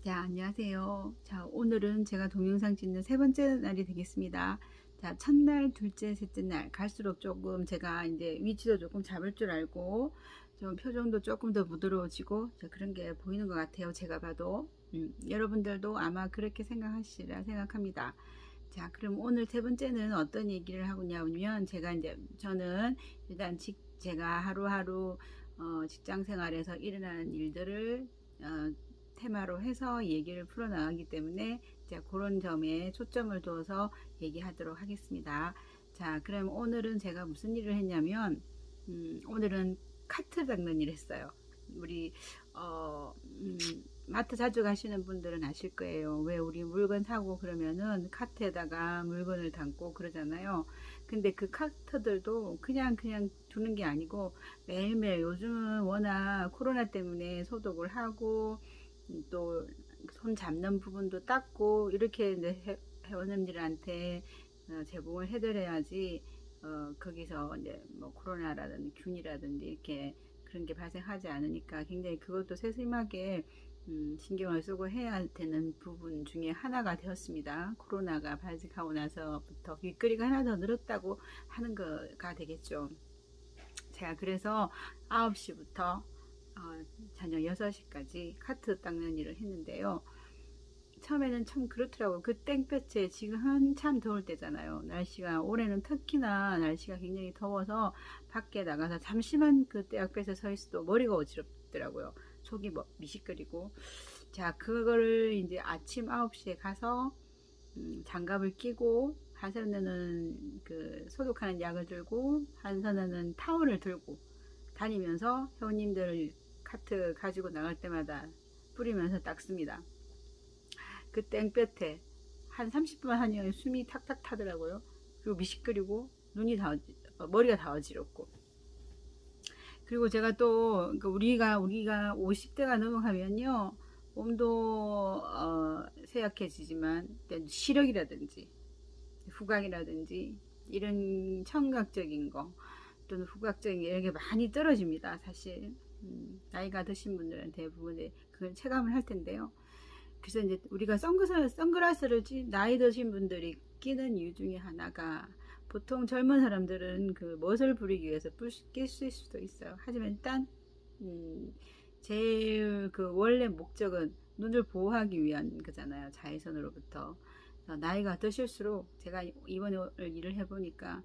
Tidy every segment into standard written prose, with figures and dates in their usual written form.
자, 안녕하세요. 자, 오늘은 제가 동영상 찍는 세 번째 날이 되겠습니다. 자, 첫날, 둘째, 셋째 날 갈수록 조금 제가 이제 위치도 조금 잡을 줄 알고 좀 표정도 조금 더 부드러워지고 그런 게 보이는 것 같아요. 제가 봐도. 여러분들도 아마 그렇게 생각하시리라 생각합니다. 자, 그럼 오늘 세 번째는 어떤 얘기를 하고냐면 저는 일단 제가 하루하루 직장 생활에서 일어나는 일들을 테마로 해서 얘기를 풀어나가기 때문에 그런 점에 초점을 둬서 얘기하도록 하겠습니다. 자, 그럼 오늘은 제가 무슨 일을 했냐면 오늘은 카트 닦는 일을 했어요. 우리 마트 자주 가시는 분들은 아실 거예요. 왜 우리 물건 사고 그러면은 카트에다가 물건을 담고 그러잖아요. 근데 그 카트들도 그냥 두는 게 아니고 매일매일 요즘은 워낙 코로나 때문에 소독을 하고 또 손 잡는 부분도 닦고 이렇게 회원님들한테 제공을 해드려야지 거기서 이제 뭐 코로나라든지 균이라든지 이렇게 그런 게 발생하지 않으니까 굉장히 그것도 세심하게 신경을 쓰고 해야 되는 부분 중에 하나가 되었습니다. 코로나가 발생하고 나서부터 길거리가 하나 더 늘었다고 하는 거가 되겠죠. 제가 그래서 9시부터 저녁 6시까지 카트 닦는 일을 했는데요. 처음에는 참 그렇더라고요. 그 땡볕에 지금 한참 더울 때잖아요. 날씨가 올해는 특히나 날씨가 굉장히 더워서 밖에 나가서 잠시만 그 땡볕에 서 있어도 머리가 어지럽더라고요. 속이 미식거리고. 자, 그거를 이제 아침 9시에 가서 장갑을 끼고 한 손에는 그 소독하는 약을 들고 한 손에는 타월을 들고 다니면서 회원님들 카트 가지고 나갈 때마다 뿌리면서 닦습니다. 그 땡볕에 한 30분 하니 숨이 탁탁 타더라고요. 그리고 미식거리고 머리가 다 어지럽고. 그리고 제가 또 우리가 50대가 넘어가면요 몸도 쇠약해지지만 시력이라든지 후각이라든지 이런 청각적인 거 또는 후각적인 게 이렇게 많이 떨어집니다. 사실 나이가 드신 분들은 대부분 그걸 체감을 할 텐데요. 그래서 이제 우리가 선글라스를 나이 드신 분들이 끼는 이유 중에 하나가 보통 젊은 사람들은 그 멋을 부리기 위해서 낄 수도 있어요. 하지만 일단 제일 그 원래 목적은 눈을 보호하기 위한 거잖아요. 자외선으로부터. 나이가 드실수록 제가 이번에 일을 해보니까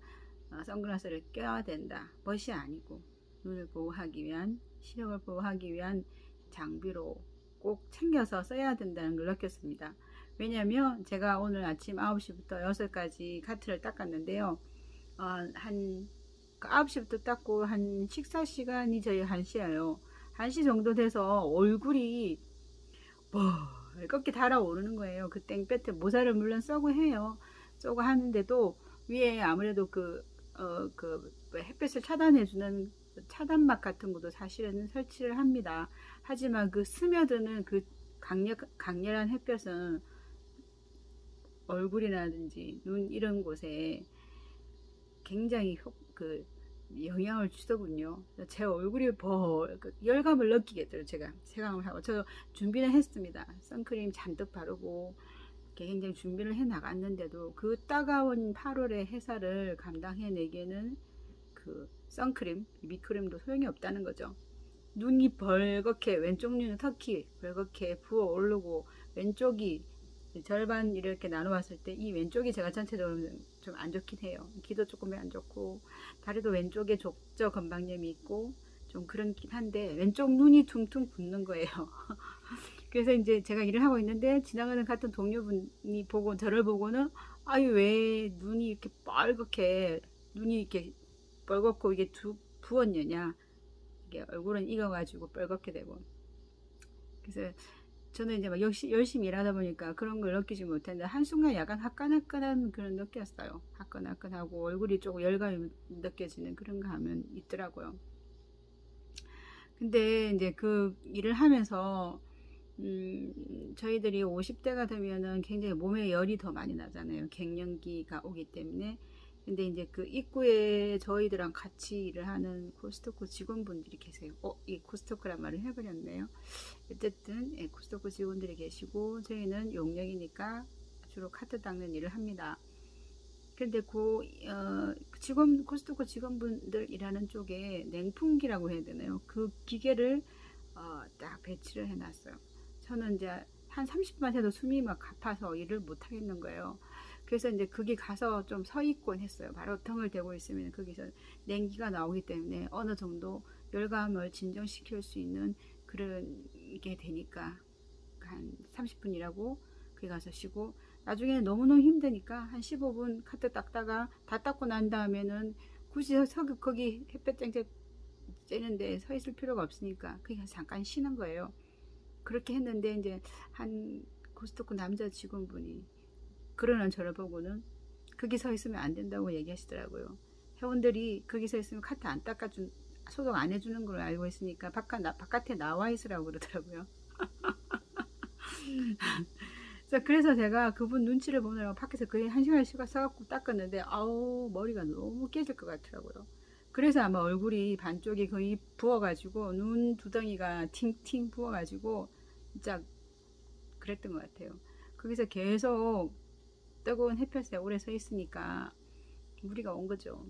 선글라스를 껴야 된다. 멋이 아니고 눈을 보호하기 위한 시력을 보호하기 위한 장비로 꼭 챙겨서 써야 된다는 걸 느꼈습니다. 왜냐면 제가 오늘 아침 9시부터 6시까지 카트를 닦았는데요. 한 9시부터 닦고 한 식사 시간이 저희 1시예요. 1시 정도 돼서 얼굴이 멀겋게 달아오르는 거예요. 그 땡볕에 모자를 물론 써고 해요. 써고 하는데도 위에 아무래도 그 햇볕을 차단해주는 차단막 같은 것도 사실은 설치를 합니다. 하지만 그 스며드는 그 강렬한 햇볕은 얼굴이라든지 눈 이런 곳에 굉장히 영향을 주더군요. 제 얼굴이 열감을 느끼겠더라고요. 제가 체감을 하고 저 준비는 했습니다. 선크림 잔뜩 바르고 굉장히 준비를 해 나갔는데도 그 따가운 8월의 해살을 감당해내기에는 그 선크림, 비비크림도 소용이 없다는 거죠. 눈이 벌겋게 왼쪽 눈은 특히 벌겋게 부어오르고 왼쪽이 절반 이렇게 나눠봤을 때 이 왼쪽이 제가 전체적으로 좀 안 좋긴 해요. 귀도 조금 안 좋고 다리도 왼쪽에 족저 건방염이 있고 좀 그렇긴 한데 왼쪽 눈이 퉁퉁 붓는 거예요. 그래서 이제 제가 일을 하고 있는데 지나가는 같은 동료분이 저를 보고는 아유 왜 눈이 이렇게 빨갛게 눈이 이렇게 빨갛고 이게 부었느냐 이게 얼굴은 익어가지고 빨갛게 되고 그래서 저는 이제 막 열심히 일하다 보니까 그런 걸 느끼지 못했는데 한순간 약간 화끈화끈한 그런 느꼈어요. 화끈화끈하고 얼굴이 조금 열감이 느껴지는 그런 감은 있더라고요. 근데 이제 그 일을 하면서 저희들이 50대가 되면은 굉장히 몸에 열이 더 많이 나잖아요. 갱년기가 오기 때문에 근데 이제 그 입구에 저희들랑 같이 일을 하는 코스트코 직원분들이 계세요. 이 코스트코란 말을 해버렸네요. 어쨌든 예, 코스트코 직원들이 계시고 저희는 용역이니까 주로 카트 닦는 일을 합니다. 근데 코스트코 직원분들 일하는 쪽에 냉풍기라고 해야 되나요? 그 기계를 딱 배치를 해놨어요. 저는 이제 한 30분만 해도 숨이 막 가파서 일을 못 하겠는 거예요. 그래서 이제 거기 가서 좀 서 있곤 했어요. 바로 등을 대고 있으면 거기서 냉기가 나오기 때문에 어느 정도 열감을 진정시킬 수 있는 그런 게 되니까 한 30분이라고 거기 가서 쉬고, 나중에는 너무너무 힘드니까 한 15분 카트 닦다가 다 닦고 난 다음에는 굳이 거기 햇볕 쨍쨍 쬐는데 서 있을 필요가 없으니까 그냥 잠깐 쉬는 거예요. 그렇게 했는데 이제 한 코스트코 남자 직원분이 그러는 저를 보고는 거기 서 있으면 안 된다고 얘기하시더라고요. 회원들이 거기 서 있으면 카트 안 닦아준, 소독 안 해주는 걸 알고 있으니까 바깥에 나와 있으라고 그러더라고요. 그래서 제가 그분 눈치를 보느라고 밖에서 거의 1시간 서갖고 닦았는데 아우 머리가 너무 깨질 것 같더라고요. 그래서 아마 얼굴이 반쪽이 거의 부어가지고 눈 두덩이가 팅팅 부어가지고 진짜 그랬던 것 같아요. 거기서 계속 뜨거운 햇볕에 오래 서 있으니까 무리가 온 거죠.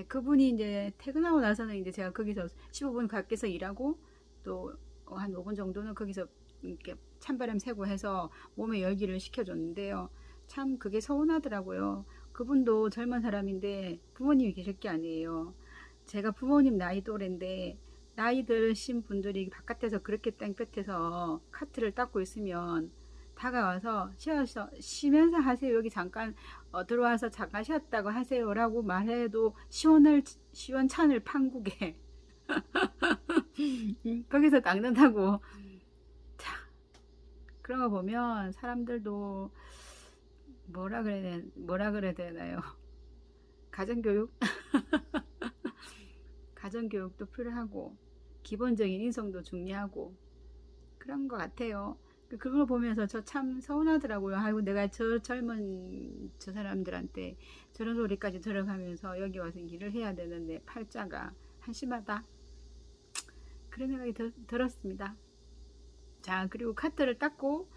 그분이 이제 퇴근하고 나서는 이제 제가 거기서 15분 밖에서 일하고 또 한 5분 정도는 거기서 이렇게 찬바람 쐬고 해서 몸에 열기를 식혀줬는데요. 참 그게 서운하더라고요. 그분도 젊은 사람인데 부모님이 계실 게 아니에요. 제가 부모님 나이 또래인데 나이 드신 분들이 바깥에서 그렇게 땡볕에서 카트를 닦고 있으면 다가와서 쉬면서 하세요. 여기 잠깐 들어와서 잠깐 쉬었다고 하세요라고 말해도 시원찬을 판국에 거기서 닦는다고. 자, 그런 거 보면 사람들도 뭐라 그래야 되나요? 가정교육? 가정교육도 필요하고 기본적인 인성도 중요하고 그런 것 같아요. 그걸 보면서 저 참 서운하더라고요. 아이고 내가 저 젊은 저 사람들한테 저런 소리까지 들어가면서 여기 와서 일을 해야 되는데 팔자가 한심하다. 그런 생각이 들었습니다. 자, 그리고 카트를 닦고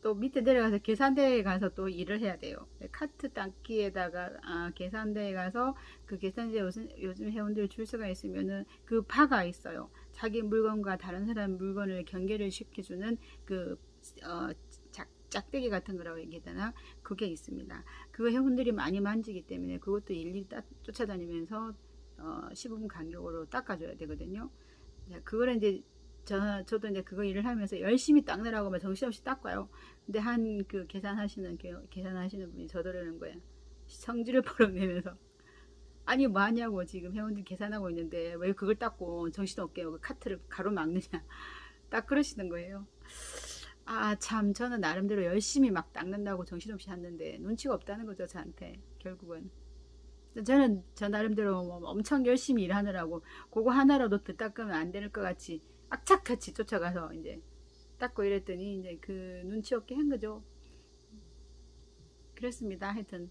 또 밑에 내려가서 계산대에 가서 또 일을 해야 돼요. 카트 닦기에다가 계산대에 가서 그 계산대 요즘 회원들 줄 서가 있으면은 그 바가 있어요. 자기 물건과 다른 사람 물건을 경계를 시켜주는 그 짝대기 같은 거라고 얘기해야 되나? 그게 있습니다. 그거 회원들이 많이 만지기 때문에 그것도 일일이 쫓아다니면서 15분 간격으로 닦아줘야 되거든요. 그거를 이제 저도 이제 그거 일을 하면서 열심히 닦느라고 막 정신없이 닦아요. 근데 한 그 계산하시는 분이 저더러는 거야. 성질을 버럭내면서 아니 뭐 하냐고, 지금 회원들 계산하고 있는데 왜 그걸 닦고 정신없게 그 카트를 가로막느냐 딱 그러시는 거예요. 참 저는 나름대로 열심히 막 닦는다고 정신없이 하는데 눈치가 없다는 거죠, 저한테. 결국은 저는 저 나름대로 엄청 열심히 일하느라고 그거 하나라도 더 닦으면 안 될 것 같이 악착같이 쫓아가서 이제 닦고 이랬더니 이제 그 눈치 없게 한 거죠. 그랬습니다. 하여튼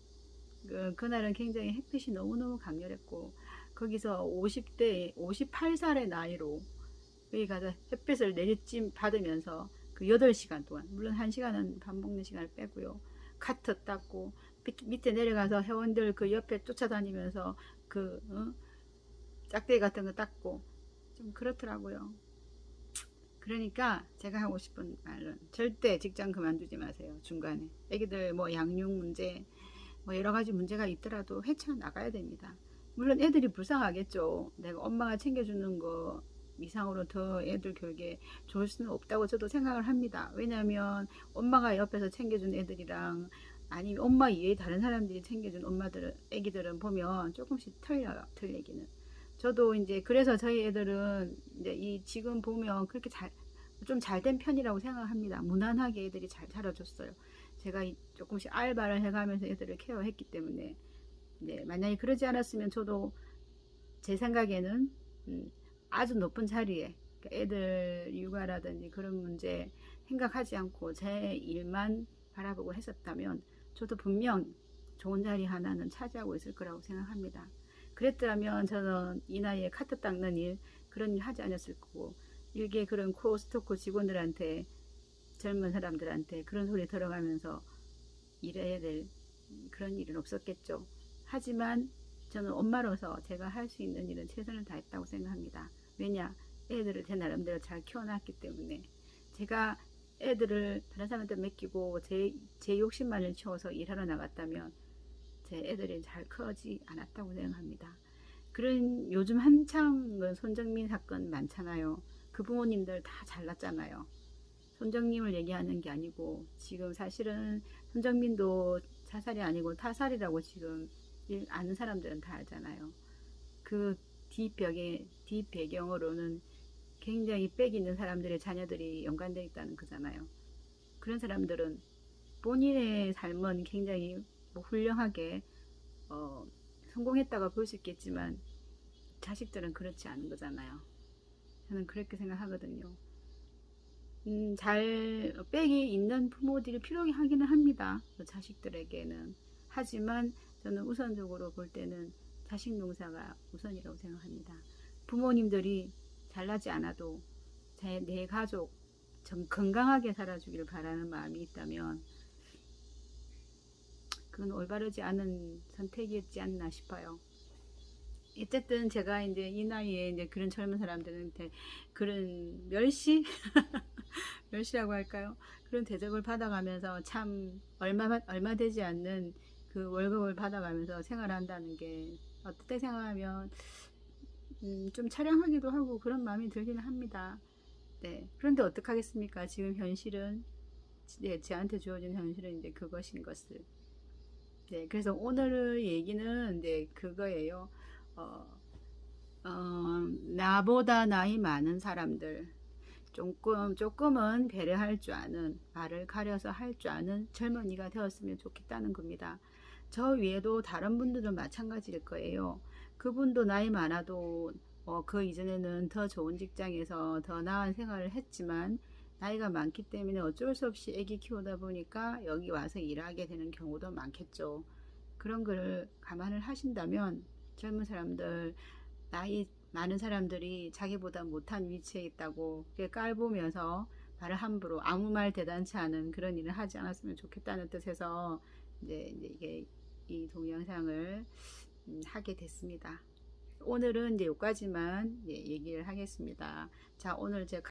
그날은 굉장히 햇빛이 너무너무 강렬했고 거기서 58살의 나이로 여기 가서 햇빛을 내리찜 받으면서 그 8시간 동안, 물론 1시간은 밥 먹는 시간을 빼고요, 카트 닦고 밑에 내려가서 회원들 그 옆에 쫓아다니면서 그 짝대기 같은 거 닦고 좀 그렇더라고요. 그러니까 제가 하고 싶은 말은 절대 직장 그만두지 마세요. 중간에 애기들 뭐 양육 문제 뭐 여러 가지 문제가 있더라도 헤쳐나가야 됩니다. 물론 애들이 불쌍하겠죠. 내가 엄마가 챙겨주는 거 이상으로 더 애들 교육에 좋을 수는 없다고 저도 생각을 합니다. 왜냐하면 엄마가 옆에서 챙겨준 애들이랑 아니면 엄마 이외에 다른 사람들이 챙겨준 애기들은 보면 조금씩 틀려요. 틀리기는. 저도 이제 그래서 저희 애들은 이제 지금 보면 그렇게 좀 잘된 편이라고 생각합니다. 무난하게 애들이 잘 자라줬어요. 제가 조금씩 알바를 해가면서 애들을 케어했기 때문에 만약에 그러지 않았으면 저도 제 생각에는 아주 높은 자리에 애들 육아라든지 그런 문제 생각하지 않고 제 일만 바라보고 했었다면 저도 분명 좋은 자리 하나는 차지하고 있을 거라고 생각합니다. 그랬더라면 저는 이 나이에 카트 닦는 일, 그런 일 하지 않았을 거고, 일개 그런 코스트코 직원들한테, 젊은 사람들한테 그런 소리 들어가면서 일해야 될 그런 일은 없었겠죠. 하지만 저는 엄마로서 제가 할 수 있는 일은 최선을 다했다고 생각합니다. 왜냐? 애들을 제 나름대로 잘 키워놨기 때문에. 제가 애들을 다른 사람한테 맡기고 제 욕심만을 채워서 일하러 나갔다면 제 애들이 잘 커지 않았다고 생각합니다. 그런 요즘 한창 손정민 사건 많잖아요. 그 부모님들 다 잘났잖아요. 손정민을 얘기하는 게 아니고 지금 사실은 손정민도 자살이 아니고 타살이라고 지금 아는 사람들은 다 알잖아요. 그 뒷배경으로는 굉장히 빽 있는 사람들의 자녀들이 연관되어 있다는 거잖아요. 그런 사람들은 본인의 삶은 굉장히 뭐 훌륭하게 성공했다고 볼 수 있겠지만 자식들은 그렇지 않은 거잖아요. 저는 그렇게 생각하거든요. 잘 빽이 있는 부모들이 필요하기는 합니다. 자식들에게는. 하지만 저는 우선적으로 볼 때는 자식 농사가 우선이라고 생각합니다. 부모님들이 잘나지 않아도 내 가족 건강하게 살아주기를 바라는 마음이 있다면 그건 올바르지 않은 선택이었지 않나 싶어요. 어쨌든 제가 이제 이 나이에 이제 그런 젊은 사람들한테 그런 멸시라고 할까요? 그런 대접을 받아가면서 참 얼마 되지 않는 그 월급을 받아가면서 생활한다는 게 어떻게 생각하면 좀 차량하기도 하고 그런 마음이 들기는 합니다. 네. 그런데 어떡하겠습니까? 지금 현실은 네, 저한테 주어진 현실은 이제 그것인 것을. 네, 그래서 오늘 얘기는 이제 그거예요. 어, 나보다 나이 많은 사람들, 조금은 배려할 줄 아는, 말을 가려서 할 줄 아는 젊은이가 되었으면 좋겠다는 겁니다. 저 위에도 다른 분들은 마찬가지일 거예요. 그분도 나이 많아도 그 이전에는 더 좋은 직장에서 더 나은 생활을 했지만 나이가 많기 때문에 어쩔 수 없이 애기 키우다 보니까 여기 와서 일하게 되는 경우도 많겠죠. 그런 걸 감안을 하신다면 젊은 사람들, 나이 많은 사람들이 자기보다 못한 위치에 있다고 깔보면서 말을 함부로 아무 말 대단치 않은 그런 일을 하지 않았으면 좋겠다는 뜻에서 이제 이게 이 동영상을 하게 됐습니다. 오늘은 이제 여기까지만 얘기를 하겠습니다. 자, 오늘 제가